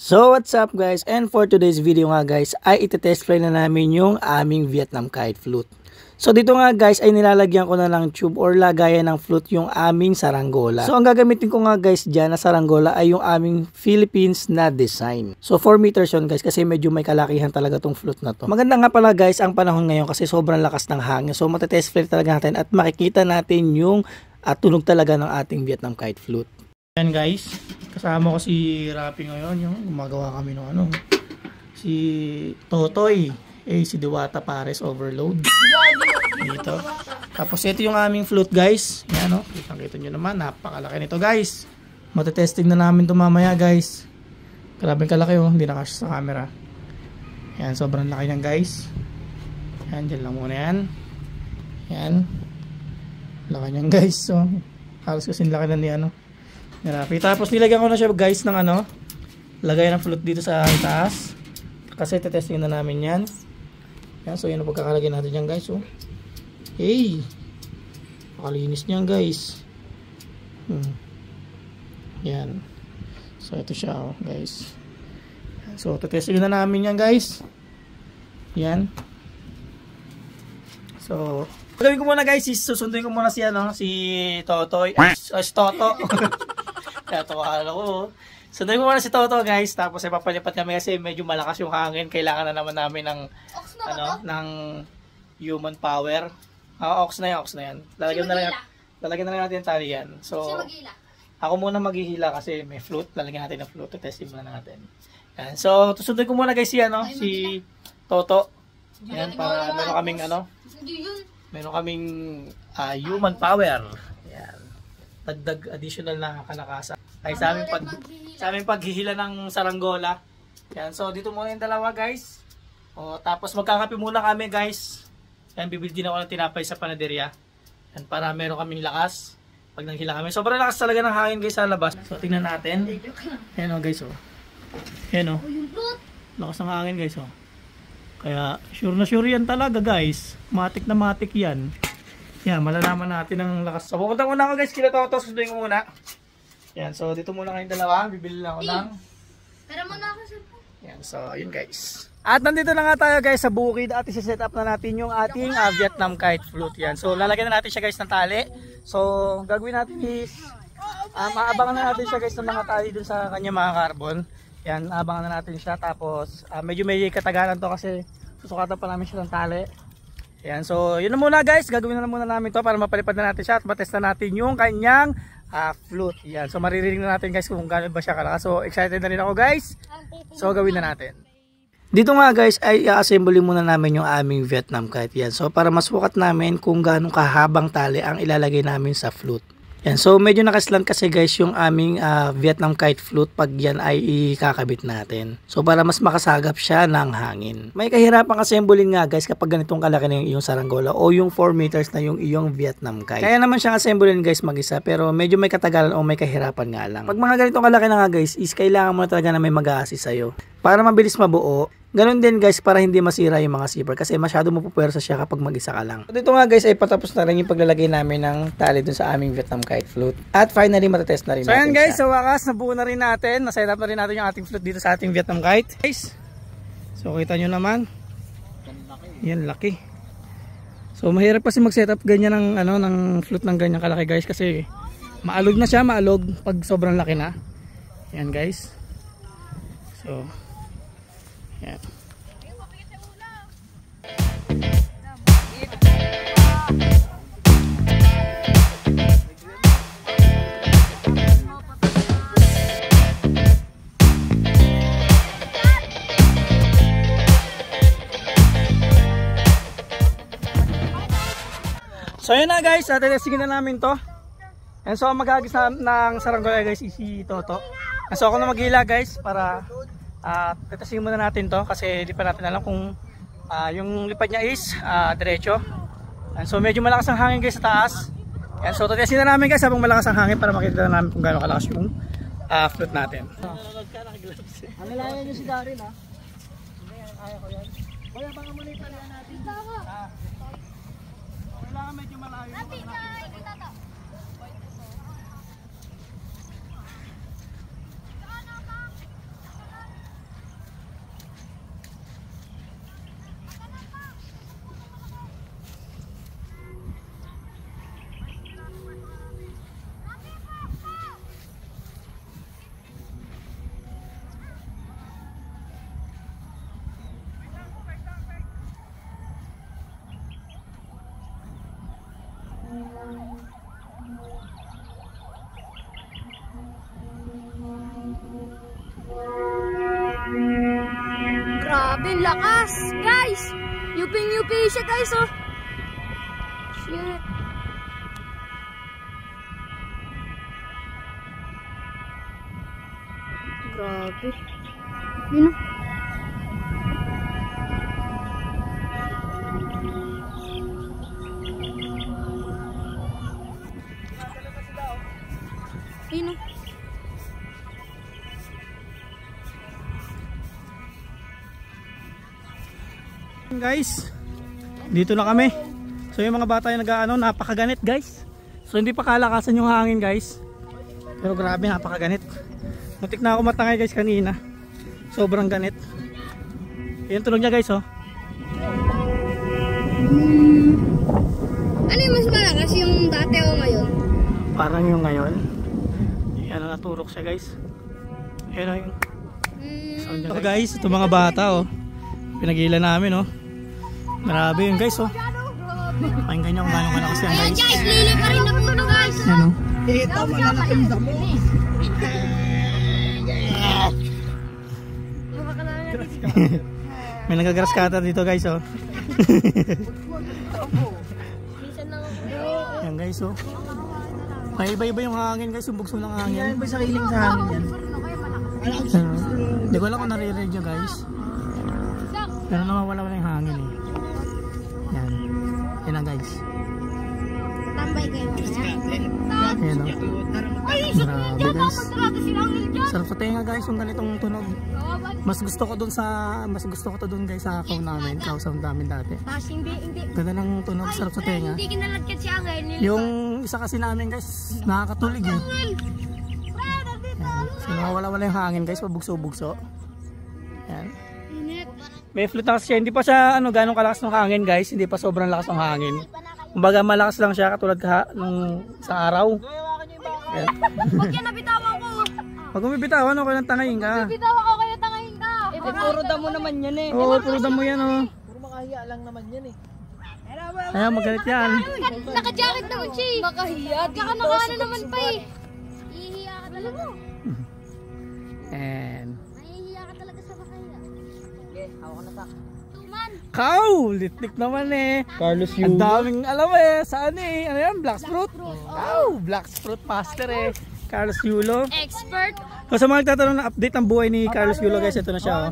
So what's up guys, and for today's video nga guys ay itetest fly na namin yung aming Vietnam kite flute. So dito nga guys ay nilalagyan ko na lang tube or lagayan ng flute yung aming saranggola. So ang gagamitin ko nga guys dyan na saranggola ay yung aming Philippines na design. So 4 meters yun guys kasi medyo may kalakihan talaga tong flute na to. Maganda nga pala guys ang panahon ngayon kasi sobrang lakas ng hangin. So matetest fly talaga natin at makikita natin yung tunog talaga ng ating Vietnam kite flute. Yan guys, kasama ko si Rapi ngayon, yung gumagawa kami ng ano, si Totoy, si Diwata Pares Overload dito. Tapos ito yung aming flute guys, yan o, kita nyo naman, napakalaki nito guys. Matetesting na namin ito mamaya guys. Grabe kalaki oh, hindi nakasya sa camera. Yan, sobrang laki niyan guys. Yan, dyan lang muna yan. Yan, laki niyan guys. So, halos kasing laki na ni ano. Tapos nilagyan ko na siya guys ng ano, lagay ng flute dito sa taas kasi tetesting na namin yan. Yan, so yun ang pagkakalagay natin yan guys. So, hey, makalinis niyan guys. Yan, so ito siya oh, guys. So tetesting na namin yan guys. Yan, so gagawin ko muna guys, susunduin ko muna si ano, si Totoy, si Toto. Kaya tawala ko. Sunduin ko muna si Toto guys, tapos ay papalipat kami kasi medyo malakas yung hangin. Kailangan na naman namin ng ano, ng human power. Ox na yan. Lalagyan na lang natin yung tali yan. So ako muna maghihila kasi may flute, lalagyan natin ng flute, testing muna natin. Yan. So susunduin ko muna guys si ano, si Toto. Yan, para meron kaming ano, meron kaming human power. Yan. Dagdag additional na kalakasan. Ay sa aming paghihila ng saranggola. Yan. So dito muna yung dalawa guys. O, tapos magkakape muna kami guys. Yan, bibili din ako ng tinapay sa panaderya. Yan, para meron kaming lakas. Pag nanghila kami. Sobrang lakas talaga ng hangin guys sa labas. So tingnan natin. Yan o guys o. Yan o. Lakas ng hangin guys o. Kaya sure na sure yan talaga guys. Matik na matik yan. Yan, malalaman natin ang lakas. So pupunta muna ako guys, kila Toto, sunduin ko muna. Yan, so dito muna kayong dalawa. Bibili lang ako ng pero muna ako sa yan, so yun guys. At nandito na nga tayo guys sa bukid at isa-set up na natin yung ating Vietnam kite flute. Yan, so lalagyan na natin siya guys ng tali. So gagawin natin is maabangan na natin siya guys ng mga tali dun sa kanya mga carbon. Yan, abangan na natin siya. Tapos medyo may katagalan to kasi susukatan pa namin siya ng tali. Yan, so yun na muna guys, gagawin na muna namin to para mapalipad na natin siya at matest na natin yung kanyang flute. Yan, so maririnig na natin guys kung gaano ba siya kalakas. So excited na rin ako guys. So gawin na natin. Dito nga guys ay i-assemble muna namin yung aming Vietnam kite. Yan, so para masukat namin kung gaano kahabang tali ang ilalagay namin sa flute. Yan, so medyo nakaslant kasi guys yung aming Vietnam kite flute pag yan ay ikakabit natin. So para mas makasagap siya ng hangin. May kahirapan assemblein nga guys kapag ganitong kalaki na yung iyong saranggola o yung 4 meters na yung iyong Vietnam kite. Kaya naman siyang assemblein guys mag-isa pero medyo may katagalan o may kahirapan nga lang. Pag mga ganitong kalaki na nga guys is kailangan mo na talaga na may mag-a-assist sa'yo. Para mabilis mabuo. Ganun din guys para hindi masira yung mga zipper kasi masyado mapupersa siya kapag mag-isa ka lang. So dito nga guys ay patapos na rin yung paglalagay namin ng tali dun sa aming Vietnam kite flute. At finally matetest na rin natin. So yan guys, sa wakas nabuo na rin natin. Naset up na rin natin yung ating flute dito sa ating Vietnam kite. Guys, so kita nyo naman. Yan, laki. So mahirap kasi mag-set up ganyan ng, ano, ng flute ng ganyan kalaki guys kasi maalog na siya, maalog pag sobrang laki na. Yan guys. So yan. So yun na guys, testingin na namin to. And so maghagis ng saranggola guys si Toto. And so ako na maghila guys para tetestingin muna natin to kasi di pa natin alam kung yung lipad niya is diretso. And so medyo malakas ang hangin guys sa taas. And so tetestingin na namin guys habang malakas ang hangin para makita na namin kung gaano kalakas yung flute natin. ang layan nyo si Daryl ha. Kaya ko yan. Kaya baka muna italian natin. Kailangan medyo malayo. Grabe, lakas, guys. Yuping-yupi siya, guys, oh. Shit. Grabe. Yun, oh. Yun, oh. Guys, dito na kami. So yung mga bata yung nag-ano, napakaganit guys. So hindi pa kalakasan yung hangin guys. Pero grabe, napakaganit. Muntik na ako matangay guys kanina. Sobrang ganit. Yung tunog niya guys, oh. Ano yung mas malakas, yung dati o ngayon? Parang yung ngayon. Yan, naturok siya guys. Ayun o yung sound niya guys. Ito mga bata, oh. Pinagilan namin, oh. Grabe yun guys, oh. Pakinggan nyo kung gano'ng kalakas yan guys. Ayan guys, lili pa rin napuno guys. Yan, oh. Ito, malalaking damo. May nagagrass cutter dito guys, oh. Minsan lang ako. Yan guys, oh. May iba-iba yung hangin guys, yung bugso ng hangin. Yan ba sa iling sa hangin yan? Hindi ko alam kung nare-read nyo guys. Pero nawawala-wala yung hangin, eh. Yan. Yan na guys. Tambay kayo. Ayan, oh. Grabe guys. Sarap sa tenga guys yung ganitong tunog. Mas gusto ko to dun guys sa akaw namin, kausap namin dati. Tapos hindi. Ganda ng tunog, sarap sa tenga. Hindi kinalagkat si Angel. Yung isa kasi namin guys, nakakatulig eh. Yan. So nawawala-wala yung hangin guys, pabugso-bugso. Yan. May flute na kasi siya, hindi pa siya ganong kalakas ng hangin guys, hindi pa sobrang lakas ng hangin. Kumbaga malakas lang siya katulad nung sa araw. Yan. Huwag yan, nabitawan ko. Pag umibitawan, okay lang tangayin ka. Bitawan ko kaya tangayin ka. Puro damo naman yan eh. Oo, puro damo yan, oh. Puro makahiya lang naman yan eh. Ayan, magalit yan. Naka-jacket naman siya eh. Nakahiya. Tsaka nakaano naman pa eh. Ihiya ka talaga. And Nahihiya ka talaga sa makahiya. Okay, hawa ka na sa. Tuman. Cow! Litnik naman eh. Carlos Ang daming alam eh. Saan eh? Ano yan? Black fruit? Cow! Black fruit master eh. Carlos Yulo. Expert. So sa mga nagtatanong na update ng buhay ni Carlos Yulo guys, ito na siya, oh.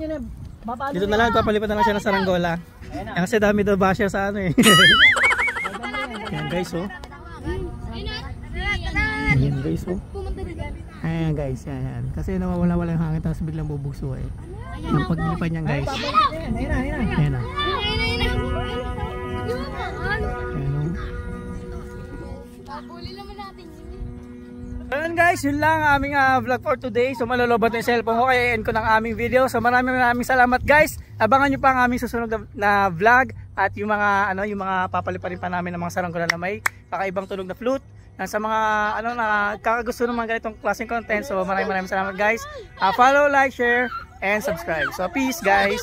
Dito na lang, papalipat na lang siya ng saranggola. Yan kasi dami daw basher sa ano eh. Yan guys, oh. Yan guys, oh. Pumunta na dyan. Ayan guys, yan. Kasi nawawala-wala yung hangin tapos biglang bubugso eh. Ang paglipad niyan guys. Ayan na. Pabuli naman natin yun. Ayan guys, yun lang ang aming vlog for today. So malolobat na yung cellphone ko kaya end ko ng aming video. So maraming salamat guys. Abangan nyo pa ang aming susunod na vlog at yung mga yung mga papaliparin pa namin ng mga saranggola na may kakaibang tunog na flute. Sa mga na kakagusto ng mga ganitong klaseng content. So maraming salamat guys. Follow, like, share and subscribe. So peace guys.